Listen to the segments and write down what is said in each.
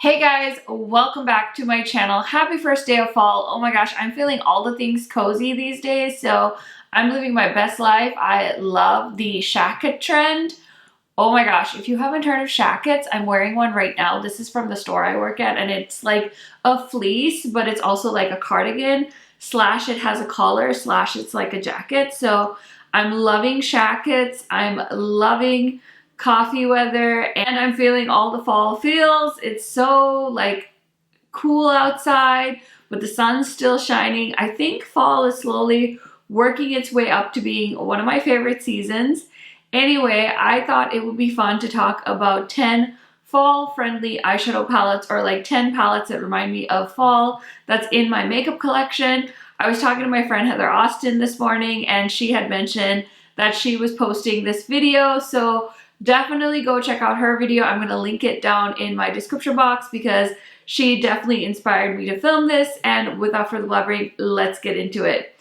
Hey guys, welcome back to my channel. Happy first day of fall. Oh my gosh, I'm feeling all the things cozy these days, so I'm living my best life. I love the shacket trend. Oh my gosh, if you haven't heard of shackets, I'm wearing one right now. This is from the store I work at, and it's like a fleece, but it's also like a cardigan, slash it has a collar, slash it's like a jacket. So I'm loving shackets. I'm loving coffee weather, and I'm feeling all the fall feels. It's so like cool outside, but the sun's still shining. I think fall is slowly working its way up to being one of my favorite seasons. Anyway, I thought it would be fun to talk about 10 fall-friendly eyeshadow palettes, or like 10 palettes that remind me of fall that's in my makeup collection. I was talking to my friend Heather Austin this morning, and she had mentioned that she was posting this video, so definitely go check out her video. I'm going to link it down in my description box because she definitely inspired me to film this. And without further elaborating, let's get into it.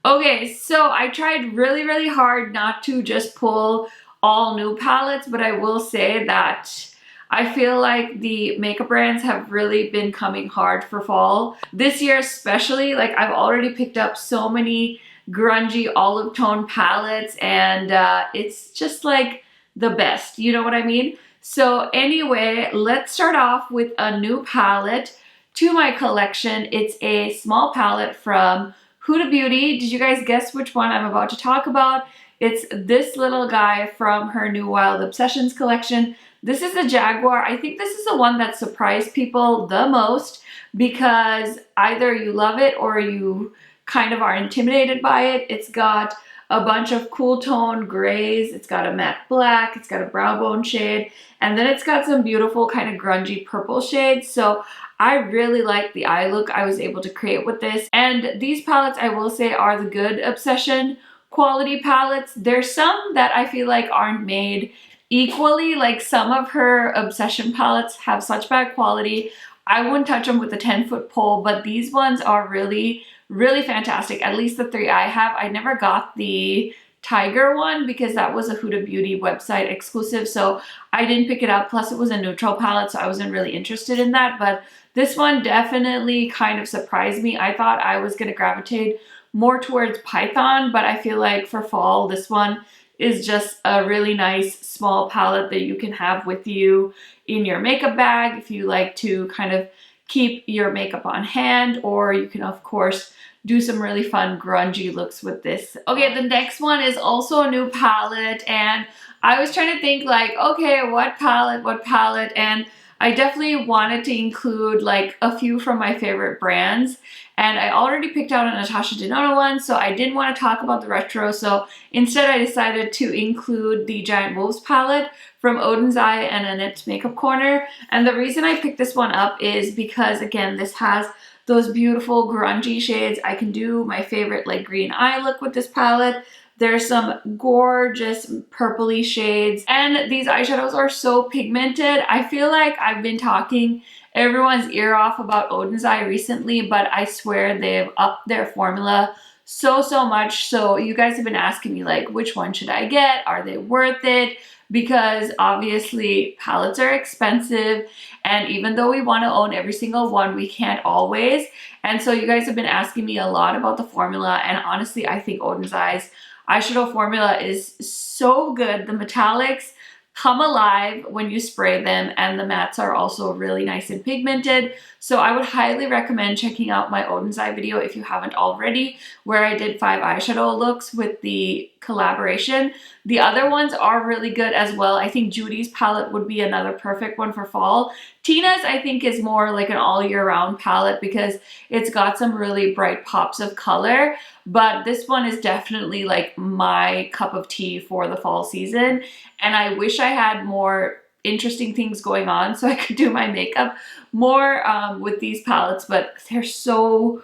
Okay, so I tried really hard not to just pull all new palettes, but I will say that I feel like the makeup brands have really been coming hard for fall. This year especially, like I've already picked up so many grungy olive tone palettes, and it's just like the best, you know what I mean? So anyway, let's start off with a new palette to my collection. It's a small palette from Huda Beauty. Did you guys guess which one I'm about to talk about? It's this little guy from her new Wild Obsessions collection. This is the Jaguar. I think this is the one that surprised people the most because either you love it or you kind of are intimidated by it. It's got a bunch of cool tone grays, it's got a matte black, it's got a brown bone shade, and then it's got some beautiful kind of grungy purple shades. So I really like the eye look I was able to create with this. And these palettes, I will say, are the good Obsession quality palettes. There's some that I feel like aren't made equally. Like some of her Obsession palettes have such bad quality, I wouldn't touch them with a 10-foot pole, but these ones are really fantastic. At least the three I have. I never got the Tiger one because that was a Huda Beauty website exclusive, so I didn't pick it up. Plus it was a neutral palette, so I wasn't really interested in that. But this one definitely kind of surprised me. I thought I was going to gravitate more towards Python, but I feel like for fall, this one is just a really nice small palette that you can have with you in your makeup bag if you like to kind of keep your makeup on hand, or you can of course do some really fun grungy looks with this. Okay, the next one is also a new palette, and I was trying to think like, okay, what palette, and I definitely wanted to include like a few from my favorite brands, and I already picked out a Natasha Denona one, so I didn't want to talk about the retro, so instead I decided to include the Giant Wolves palette from Oden's Eye and Annette's Makeup Corner. And the reason I picked this one up is because, again, this has those beautiful grungy shades. I can do my favorite like green eye look with this palette. There's some gorgeous purpley shades, and these eyeshadows are so pigmented. I feel like I've been talking everyone's ear off about Oden's Eye recently, but I swear they've upped their formula so much. So you guys have been asking me like, which one should I get? Are they worth it? Because obviously palettes are expensive, and even though we want to own every single one, we can't always. And so you guys have been asking me a lot about the formula, and honestly I think Oden's Eye's eyeshadow formula is so good. The metallics come alive when you spray them, and the mattes are also really nice and pigmented. So I would highly recommend checking out my Oden's Eye video if you haven't already, where I did 5 eyeshadow looks with the collaboration. The other ones are really good as well. I think Judy's palette would be another perfect one for fall. Tina's, I think, is more like an all year round palette because it's got some really bright pops of color, but this one is definitely like my cup of tea for the fall season. And I wish I had more interesting things going on so I could do my makeup more with these palettes, but they're so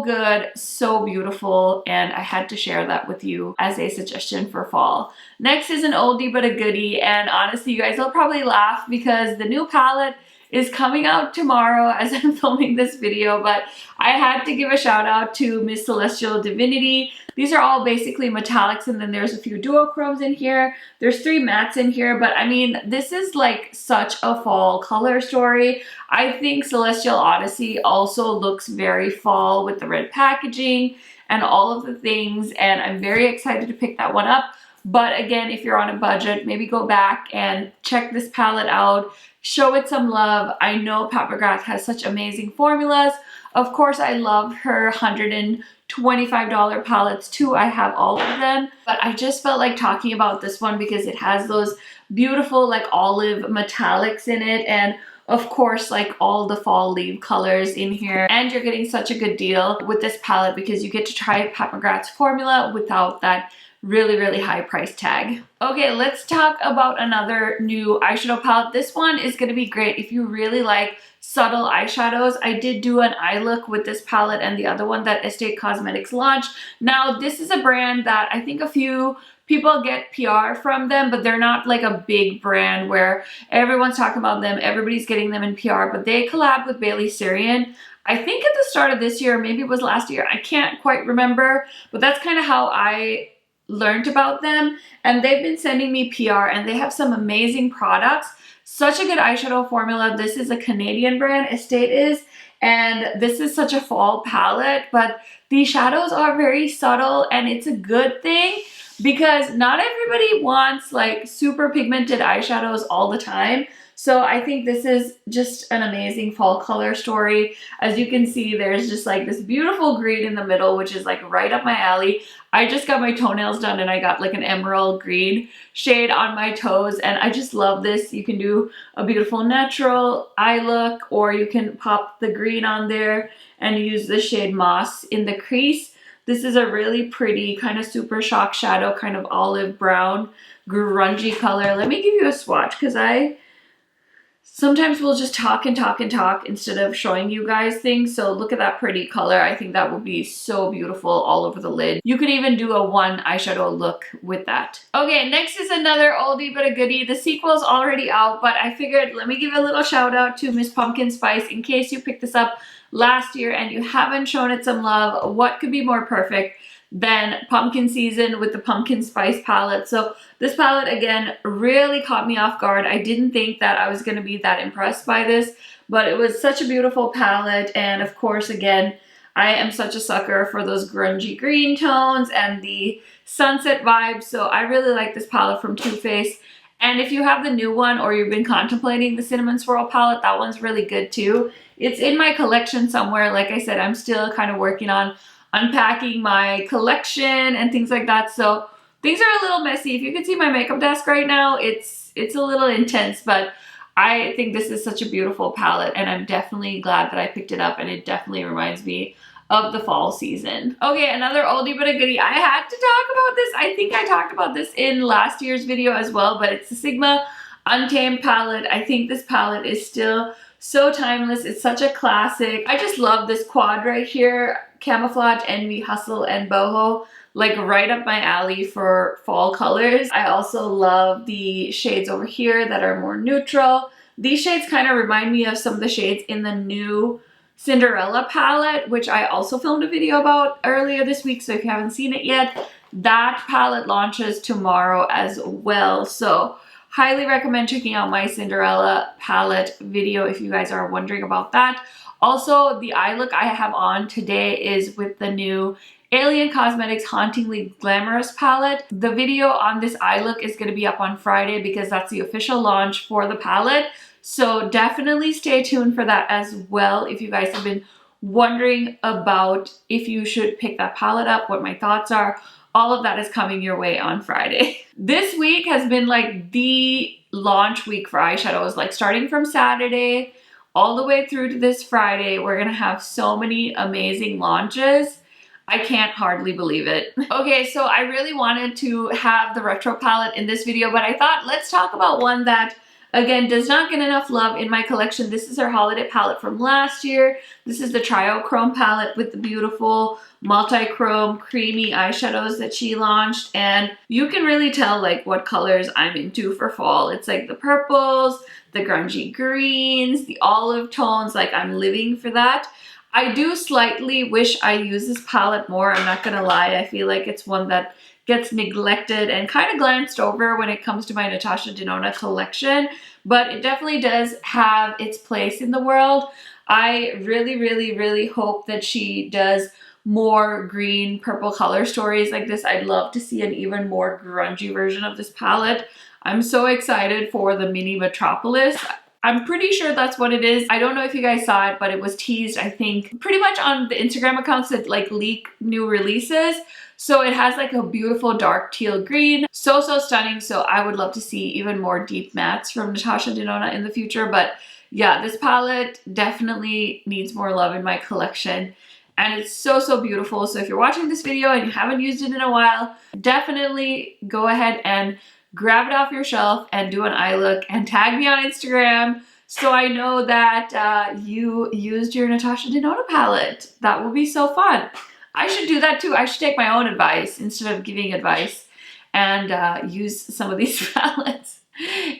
good, so beautiful, and I had to share that with you as a suggestion for fall. Next is an oldie but a goodie, and honestly you guys will probably laugh because the new palette is coming out tomorrow as I'm filming this video, but I had to give a shout out to Miss Celestial Divinity. These are all basically metallics, and then there's a few duochromes in here. There's 3 mattes in here, but I mean, this is like such a fall color story. I think Celestial Odyssey also looks very fall with the red packaging and all of the things, and I'm very excited to pick that one up. But again, if you're on a budget, maybe go back and check this palette out, show it some love. I know Pat McGrath has such amazing formulas. Of course, I love her $125 palettes too. I have all of them, but I just felt like talking about this one because it has those beautiful like olive metallics in it, and of course like all the fall leaf colors in here. And you're getting such a good deal with this palette because you get to try Pat McGrath's formula without that really high price tag. Okay, let's talk about another new eyeshadow palette. This one is going to be great if you really like subtle eyeshadows. I did do an eye look with this palette and the other one that Estate Cosmetics launched. Now, this is a brand that I think a few people get PR from them, but they're not like a big brand where everyone's talking about them, everybody's getting them in PR, but they collab with Bailey Sarian. I think at the start of this year, maybe it was last year, I can't quite remember, but that's kind of how I learned about them. And they've been sending me PR, and they have some amazing products. Such a good eyeshadow formula. This is a Canadian brand, Estate is, and this is such a fall palette, but these shadows are very subtle, and it's a good thing because not everybody wants like super pigmented eyeshadows all the time. So I think this is just an amazing fall color story. As you can see, there's just like this beautiful green in the middle, which is like right up my alley. I just got my toenails done and I got like an emerald green shade on my toes, and I just love this. You can do a beautiful natural eye look, or you can pop the green on there and use the shade Moss in the crease. This is a really pretty kind of super shock shadow, kind of olive brown, grungy color. Let me give you a swatch because sometimes we'll just talk and talk and talk instead of showing you guys things. So look at that pretty color. I think that will be so beautiful all over the lid. You could even do a one eyeshadow look with that. Okay, next is another oldie but a goodie. The sequel's already out, but I figured let me give a little shout out to Miss Pumpkin Spice in case you picked this up last year and you haven't shown it some love. What could be more perfect than pumpkin season with the Pumpkin Spice palette? So this palette again really caught me off guard. I didn't think that I was going to be that impressed by this, but it was such a beautiful palette. And of course, again, I am such a sucker for those grungy green tones and the sunset vibes. So I really like this palette from Too Faced. And if you have the new one or you've been contemplating the Cinnamon Swirl palette, that one's really good too. It's in my collection somewhere. Like I said, I'm still kind of working on unpacking my collection and things like that. So things are a little messy. If you can see my makeup desk right now, it's a little intense, but I think this is such a beautiful palette and I'm definitely glad that I picked it up, and it definitely reminds me of the fall season. Okay, another oldie but a goodie. I had to talk about this. I think I talked about this in last year's video as well, but it's the Sigma Untamed palette. I think this palette is still so timeless. It's such a classic. I just love this quad right here. Camouflage, Envy, Hustle, and Boho. Like right up my alley for fall colors. I also love the shades over here that are more neutral. These shades kind of remind me of some of the shades in the new Cinderella palette, which I also filmed a video about earlier this week. So if you haven't seen it yet, that palette launches tomorrow as well. So highly recommend checking out my Cinderella palette video if you guys are wondering about that. Also, the eye look I have on today is with the new Alien Cosmetics Hauntingly Glamorous palette. The video on this eye look is going to be up on Friday because that's the official launch for the palette. So definitely stay tuned for that as well if you guys have been wondering about if you should pick that palette up, what my thoughts are. All of that is coming your way on Friday. This week has been like the launch week for eyeshadows, like starting from Saturday all the way through to this Friday. We're gonna have so many amazing launches. I can't hardly believe it. Okay, so I really wanted to have the retro palette in this video, but I thought let's talk about one that Again, does not get enough love in my collection. This is her holiday palette from last year. This is the Triochrome palette with the beautiful multi-chrome creamy eyeshadows that she launched. And you can really tell like what colors I'm into for fall. It's like the purples, the grungy greens, the olive tones. Like I'm living for that. I do slightly wish I used this palette more. I'm not gonna lie. I feel like it's one that gets neglected and kind of glanced over when it comes to my Natasha Denona collection, but it definitely does have its place in the world. I really hope that she does more green purple color stories like this. I'd love to see an even more grungy version of this palette. I'm so excited for the mini Metropolis. I'm pretty sure that's what it is. I don't know if you guys saw it, but it was teased, I think, pretty much on the Instagram accounts that like leak new releases. So it has like a beautiful dark teal green. So stunning. So I would love to see even more deep mattes from Natasha Denona in the future. But yeah, this palette definitely needs more love in my collection. And it's so beautiful. So if you're watching this video and you haven't used it in a while, definitely go ahead and grab it off your shelf and do an eye look and tag me on Instagram so I know that you used your Natasha Denona palette. That will be so fun. I should do that too. I should take my own advice instead of giving advice and use some of these palettes.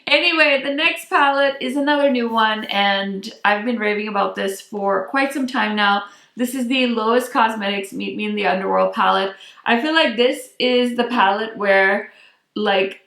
Anyway, the next palette is another new one, and I've been raving about this for quite some time now. This is the Lois Cosmetics Meet Me in the Underworld palette. I feel like this is the palette where like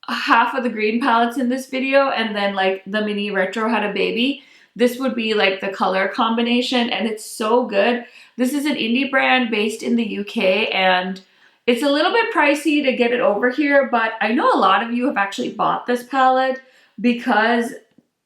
half of the green palettes in this video and then like the mini retro had a baby. This would be like the color combination, and it's so good. This is an indie brand based in the UK, and it's a little bit pricey to get it over here, but I know a lot of you have actually bought this palette because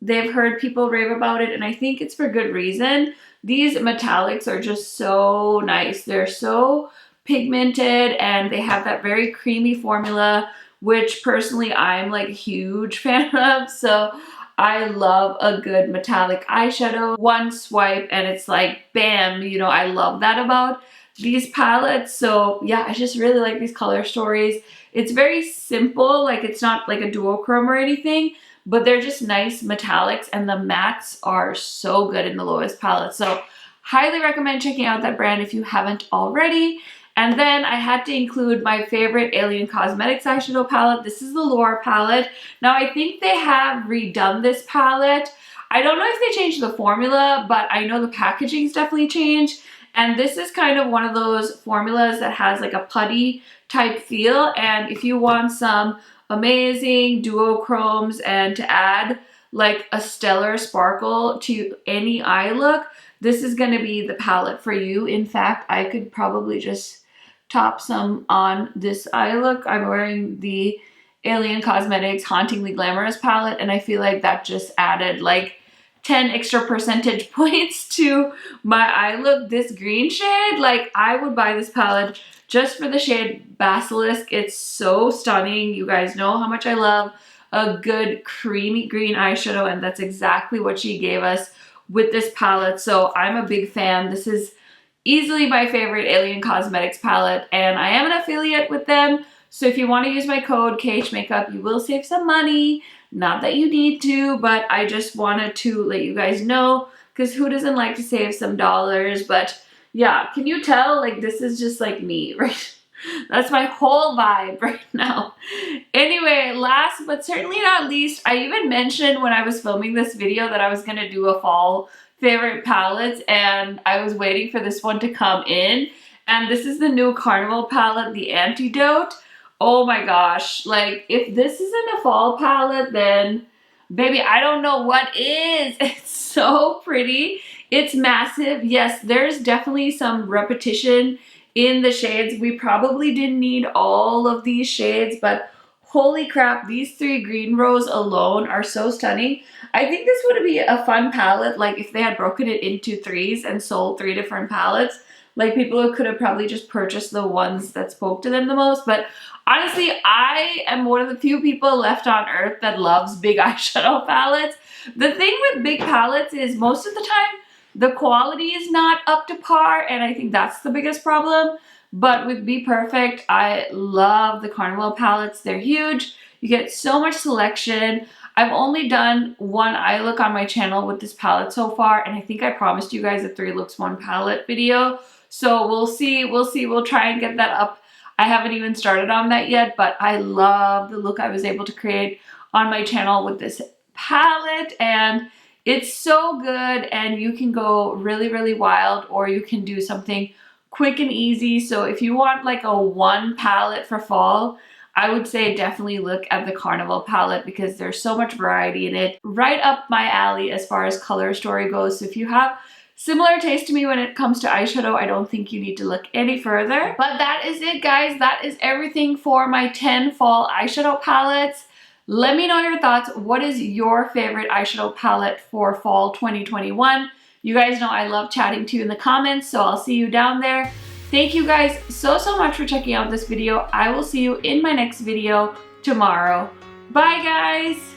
they've heard people rave about it, and I think it's for good reason. These metallics are just so nice. They're so pigmented, and they have that very creamy formula, which personally I'm like a huge fan of. So I love a good metallic eyeshadow. One swipe and it's like bam, you know, I love that about these palettes. So yeah, I just really like these color stories. It's very simple, like it's not like a duochrome or anything, but they're just nice metallics, and the mattes are so good in the Lois palette. So highly recommend checking out that brand if you haven't already. And then I had to include my favorite Alien Cosmetics eyeshadow palette. This is the Lore palette. Now I think they have redone this palette. I don't know if they changed the formula, but I know the packaging's definitely changed. And this is kind of one of those formulas that has like a putty type feel. And if you want some amazing duochromes and to add like a stellar sparkle to any eye look, this is going to be the palette for you. In fact, I could probably just top some on this eye look. I'm wearing the Alien Cosmetics Hauntingly Glamorous palette, and I feel like that just added like 10 extra percentage points to my eye look. This green shade, like I would buy this palette just for the shade Basilisk. It's so stunning. You guys know how much I love a good creamy green eyeshadow, and that's exactly what she gave us with this palette. So I'm a big fan. This is easily my favorite Alien Cosmetics palette, and I am an affiliate with them. So if you want to use my code KHMAKEUP, you will save some money. Not that you need to, but I just wanted to let you guys know, because who doesn't like to save some dollars? But yeah, can you tell? Like this is just like me, right? That's my whole vibe right now. Anyway, last but certainly not least, I even mentioned when I was filming this video that I was going to do a fall favorite palettes, and I was waiting for this one to come in. And this is the new Carnival palette, the Antidote. Oh my gosh, like if this isn't a fall palette, then baby, I don't know what is. It's so pretty. It's massive. Yes, there's definitely some repetition in the shades. We probably didn't need all of these shades, but holy crap, these 3 green rows alone are so stunning. I think this would be a fun palette, like if they had broken it into 3s and sold 3 different palettes. Like people could have probably just purchased the ones that spoke to them the most. But honestly, I am one of the few people left on earth that loves big eyeshadow palettes. The thing with big palettes is most of the time, the quality is not up to par, and I think that's the biggest problem. But with Be Perfect, I love the Carnival palettes. They're huge. You get so much selection. I've only done one eye look on my channel with this palette so far, and I think I promised you guys a 3 looks 1 palette video. So we'll see, we'll try and get that up. I haven't even started on that yet, but I love the look I was able to create on my channel with this palette, and it's so good, and you can go really, really wild, or you can do something quick and easy. So if you want like a 1 palette for fall, I would say definitely look at the Carnival palette because there's so much variety in it. Right up my alley as far as color story goes. So if you have similar taste to me when it comes to eyeshadow, I don't think you need to look any further. But that is it, guys. That is everything for my 10 fall eyeshadow palettes. Let me know your thoughts. What is your favorite eyeshadow palette for fall 2021? You guys know I love chatting to you in the comments, so I'll see you down there. Thank you guys so much for checking out this video. I will see you in my next video tomorrow. Bye, guys!